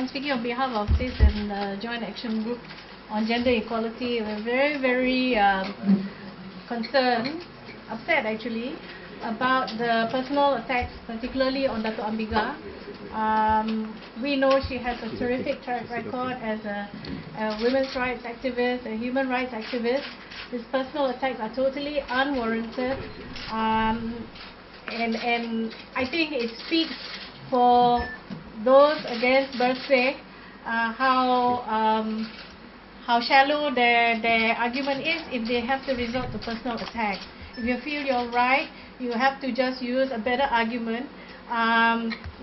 I'm speaking on behalf of CIS and the Joint Action Group on Gender Equality. We're very, very concerned, upset actually, about the personal attacks, particularly on Dato' Ambiga. We know she has a terrific track record as a women's rights activist, a human rights activist. These personal attacks are totally unwarranted, and I think it speaks for those against Bersih how shallow their argument is if they have to resort to personal attacks. If you feel you're right, you have to just use a better argument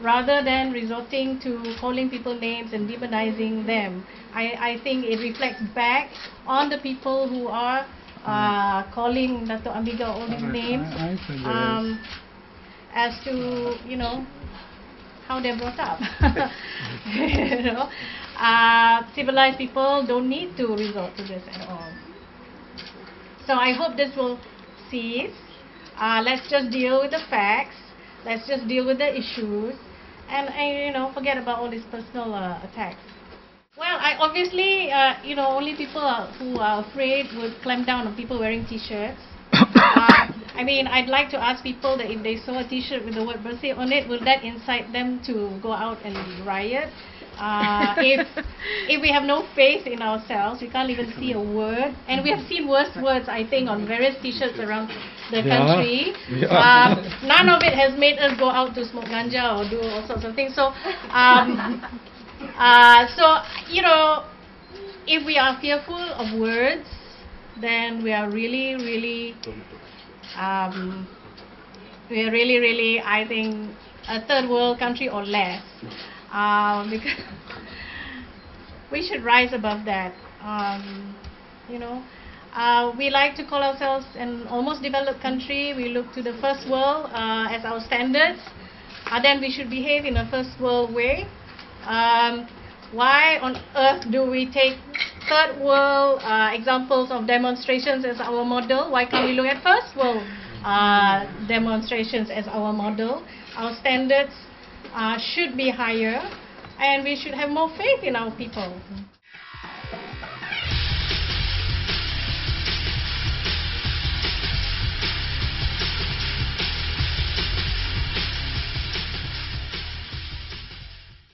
rather than resorting to calling people names and demonizing them. I think it reflects back on the people who are calling Dato' Ambiga all these names as to, you know, how they're brought up. You know, civilized people don't need to resort to this at all. So I hope this will cease. Let's just deal with the facts. Let's just deal with the issues, and you know, forget about all these personal attacks. Well, obviously, you know, only people who are afraid would clamp down on people wearing T-shirts. I mean, I'd like to ask people that if they saw a T-shirt with the word Bersih on it, will that incite them to go out and riot? If we have no faith in ourselves, we can't even see a word, and we have seen worse words, I think, on various T-shirts around the country. None of it has made us go out to smoke ganja or do all sorts of things. So, so you know, if we are fearful of words, then we are really, really, I think, a third world country or less. Because we should rise above that. You know, we like to call ourselves an almost developed country. We look to the first world as our standards. Then we should behave in a first world way. Why on earth do we take third world examples of demonstrations as our model? Why can't we look at first world demonstrations as our model? Our standards should be higher, and we should have more faith in our people.